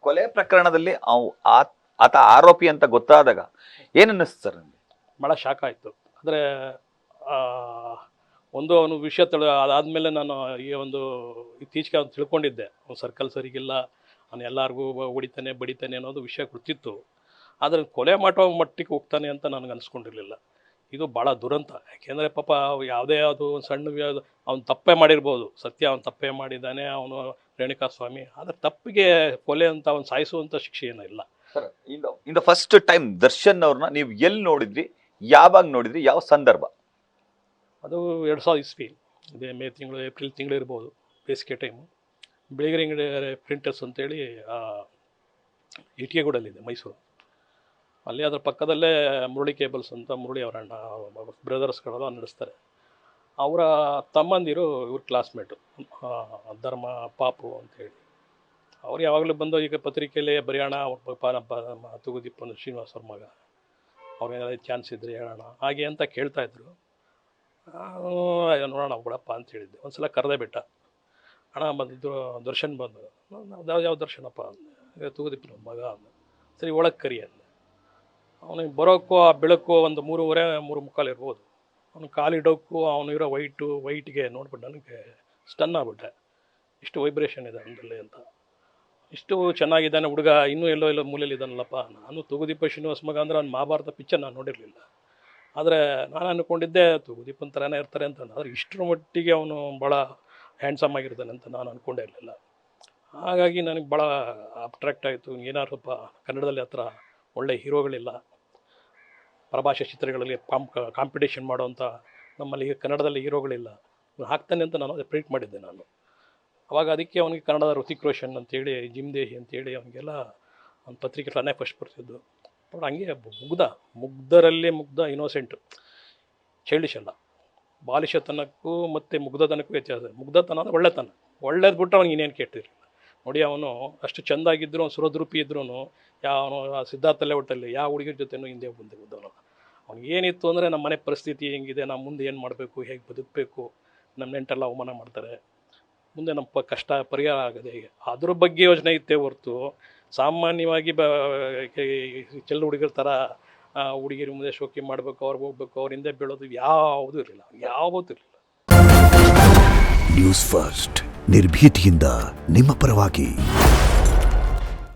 ಕೊಲೆ ಪ್ರಕರಣದಲ್ಲಿ ಆತ ಆರೋಪಿ ಅಂತ ಗೊತ್ತಾದಾಗ ಏನ್ ಅನ್ನಿಸ್ತು ಸರ್ ನಿಮ್ಗೆ? ಭಾಳ ಶಾಕ್ ಆಯಿತು. ಅಂದರೆ ಒಂದು ಅವನು ವಿಷಯ ಅದಾದಮೇಲೆ ನಾನು ಈ ಒಂದು ಇತ್ತೀಚೆಗೆ ಅವ್ನು ತಿಳ್ಕೊಂಡಿದ್ದೆ, ಅವ್ನು ಸರ್ಕಲ್ ಸರಿಗಿಲ್ಲ, ಅವನು ಎಲ್ಲರಿಗೂ ಹೊಡಿತಾನೆ ಬಡಿತಾನೆ ಅನ್ನೋದು ವಿಷಯ ಗೊತ್ತಿತ್ತು. ಆದರೆ ಕೊಲೆ ಮಾಡೋ ಮಟ್ಟಿಗೆ ಹೋಗ್ತಾನೆ ಅಂತ ನನಗೆ ಅನಿಸ್ಕೊಂಡಿರಲಿಲ್ಲ. ಇದು ಭಾಳ ದುರಂತ. ಯಾಕೆಂದರೆ ಪಾಪ ಯಾವುದೇ ಅದು ಸಣ್ಣ ಅವ್ನು ತಪ್ಪೇ ಮಾಡಿರ್ಬೋದು, ಸತ್ಯ ಅವ್ನು ತಪ್ಪೇ ಮಾಡಿದ್ದಾನೆ ಅವನು ರೇಣುಕಾಸ್ವಾಮಿ. ಆದರೆ ತಪ್ಪಿಗೆ ಕೊಲೆ ಅಂತ ಅವ್ನು ಸಾಯಿಸುವಂಥ ಶಿಕ್ಷೆ ಏನೂ ಇಲ್ಲ. Sir, in the first time Darshan ಅವ್ರನ್ನ ನೀವು ಎಲ್ಲಿ ನೋಡಿದ್ರಿ, ಯಾವಾಗ ನೋಡಿದ್ರಿ, ಯಾವ ಸಂದರ್ಭ? ಅದು 2000 ಇಸ್ವಿ, ಇದೇ ಮೇ ತಿಂಗಳು ಏಪ್ರಿಲ್ ತಿಂಗಳು ಇರ್ಬೋದು, ಬೇಸಿಗೆ ಟೈಮು. ಬೆಳಗಿನ ಪ್ರಿಂಟರ್ಸ್ ಅಂತೇಳಿ ಇಟಿಗೆಗೂಡಲ್ಲಿದೆ ಮೈಸೂರು. ಅಲ್ಲಿ ಅದರ ಪಕ್ಕದಲ್ಲೇ ಮುರಳಿ ಕೇಬಲ್ಸ್ ಅಂತ, ಮುರಳಿ ಅವರ ಅಣ್ಣ ಬ್ರದರ್ಸ್ಗಳೆಲ್ಲ ನಡೆಸ್ತಾರೆ. ಅವರ ತಮ್ಮಂದಿರು ಇವ್ರ ಕ್ಲಾಸ್ಮೇಟು, ಧರ್ಮ ಪಾಪು ಅಂತೇಳಿ. ಅವ್ರು ಯಾವಾಗಲೂ ಬಂದು ಈಗ ಪತ್ರಿಕೆಯಲ್ಲಿ ಬರೆಯೋಣ, ಅವ್ರ ತೂಗುದೀಪ ಶ್ರೀನಿವಾಸ್ ಅವ್ರ ಮಗ, ಅವ್ರಿಗೇನಾದ್ರು ಚಾನ್ಸ್ ಇದ್ದರೆ ಹೇಳೋಣ ಹಾಗೆ ಅಂತ ಕೇಳ್ತಾಯಿದ್ರು. ನೋಡೋಣ ಬಿಡಪ್ಪ ಅಂತ ಹೇಳಿದ್ದೆ. ಒಂದು ಸಲ ಕರೆದೇ ಬಿಟ್ಟ, ಅಣ್ಣ ಬಂದಿದ್ದು ದರ್ಶನ್ ಬಂದು. ಯಾವ ದರ್ಶನಪ್ಪ ಅಂದೆ, ತೂಗುದೀಪನ ಮಗ ಅಂದ. ಸರಿ ಒಳಗೆ ಕರಿ ಅಂದೆ. ಅವನಿಗೆ ಬರೋಕ್ಕೂ ಆ ಬೆಳಕು ಒಂದು 3:15 3:45 ಇರ್ಬೋದು. ಅವ್ನು ಕಾಲಿಡೋಕ್ಕೂ ಅವನು ಇರೋ ವೈಟಿಗೆ ನೋಡ್ಬಿಟ್ಟು ನನಗೆ ಸ್ಟನ್ ಆಗ್ಬಿಟ್ಟೆ, ಇಷ್ಟು ವೈಬ್ರೇಷನ್ ಇದೆ ಅಂದಲ್ಲಿ ಅಂತ. ಇಷ್ಟು ಚೆನ್ನಾಗಿದ್ದಾನೆ ಹುಡುಗ, ಇನ್ನೂ ಎಲ್ಲೋ ಮೂಲೆಯಲ್ಲಿ ಇದ್ದಾನಲ್ಲಪ್ಪ. ನಾನು ತೂಗುದೀಪ ಶ್ರೀನಿವಾಸ್ ಮಗ ಅಂದರೆ ಅವ್ನು ಮಹಾಭಾರತ ಪಿಕ್ಚರ್ ನಾನು ನೋಡಿರಲಿಲ್ಲ. ಆದರೆ ನಾನು ಅಂದ್ಕೊಂಡಿದ್ದೆ ತೂಗುದೀಪನ ಥರನೇ ಇರ್ತಾರೆ ಅಂತ. ಆದರೆ ಇಷ್ಟರ ಮಟ್ಟಿಗೆ ಅವನು ಭಾಳ ಹ್ಯಾಂಡ್ಸಮ್ ಆಗಿರ್ತಾನೆ ಅಂತ ನಾನು ಅಂದ್ಕೊಂಡೇ ಇರಲಿಲ್ಲ. ಹಾಗಾಗಿ ನನಗೆ ಭಾಳ ಅಟ್ರಾಕ್ಟ್ ಆಯಿತು. ಏನಾರಪ್ಪ ಕನ್ನಡದಲ್ಲಿ ಹತ್ರ ಒಳ್ಳೆ ಹೀರೋಗಳಿಲ್ಲ, ಪರಭಾಷೆ ಚಿತ್ರಗಳಲ್ಲಿ ಕಾಂಪಿಟೇಷನ್ ಮಾಡೋವಂಥ ನಮ್ಮಲ್ಲಿ ಕನ್ನಡದಲ್ಲಿ ಹೀರೋಗಳಿಲ್ಲ, ಹಾಕ್ತಾನೆ ಅಂತ ನಾನು ಅದೇ ಪ್ರಿಂಟ್ ಮಾಡಿದ್ದೆ ನಾನು. ಅವಾಗ ಅದಕ್ಕೆ ಅವನಿಗೆ ಕನ್ನಡದ ಋತಿಕ್ ರೋಷನ್ ಅಂತೇಳಿ, ಜಿಮ್ ದೇಹಿ ಅಂತೇಳಿ ಅವನಿಗೆಲ್ಲ ಒಂದು ಪತ್ರಿಕೆ ನಾನೇ ಫಸ್ಟ್ ಬರ್ತಿದ್ದು. ಬಟ್ ಹಂಗೆ ಮುಗ್ಧರಲ್ಲಿ ಮುಗ್ಧ, ಇನ್ನೋಸೆಂಟು, ಚೈಲ್ಡಿಶ್ ಅಲ್ಲ. ಬಾಲಿಶತನಕ್ಕೂ ಮತ್ತು ಮುಗ್ಧತನಕ್ಕೂ ವ್ಯತ್ಯಾಸ. ಮುಗ್ಧತನ ಅಂದರೆ ಒಳ್ಳೆತನ, ಒಳ್ಳೇದು ಬಿಟ್ಟು ಅವ್ನಿಗೆ ಇನ್ನೇನು ಕೆಟ್ಟಿರಲಿಲ್ಲ. ನೋಡಿ, ಅವನು ಅಷ್ಟು ಚೆಂದಾಗಿದ್ದರು, ಸುರದ್ರೂಪಿ ಇದ್ರೂ ಅವನು ಸಿದ್ಧಾರ್ಥಲ್ಲೇ ಒಟ್ಟಲ್ಲಿ ಯಾವ ಹುಡುಗಿರ ಜೊತೆನೂ ಹಿಂದೆ ಮುಂದೆ ಹೋದವನು. ಅವ್ನಿಗೆ ಏನಿತ್ತು ಅಂದರೆ ನಮ್ಮ ಮನೆ ಪರಿಸ್ಥಿತಿ ಹೆಂಗಿದೆ, ನಾವು ಮುಂದೆ ಏನು ಮಾಡಬೇಕು, ಹೇಗೆ ಬದುಕಬೇಕು, ನಮ್ಮ ನೆಂಟೆಲ್ಲ ಅವಮಾನ ಮಾಡ್ತಾರೆ, ಮುಂದೆ ನಮ್ಮ ಕಷ್ಟ ಪರಿಹಾರ ಆಗದೆ ಹೇಗೆ, ಅದ್ರ ಬಗ್ಗೆ ಯೋಚನೆ ಇತ್ತೇ ಹೊರತು ಸಾಮಾನ್ಯವಾಗಿ ಚೆಲ್ಲ ಹುಡುಗರ ಥರ ಹುಡುಗಿರ ಮುಂದೆ ಶೋಕಿ ಮಾಡಬೇಕು, ಅವ್ರಿಗೆ ಹೋಗ್ಬೇಕು, ಅವ್ರ ಹಿಂದೆ ಬೀಳೋದು ಯಾವುದೂ ಇರಲಿಲ್ಲ, ಯಾವುದೂ ಇರಲಿಲ್ಲ. ನ್ಯೂಸ್ ಫಸ್ಟ್, ನಿರ್ಭೀತಿಯಿಂದ ನಿಮ್ಮ ಪರವಾಗಿ.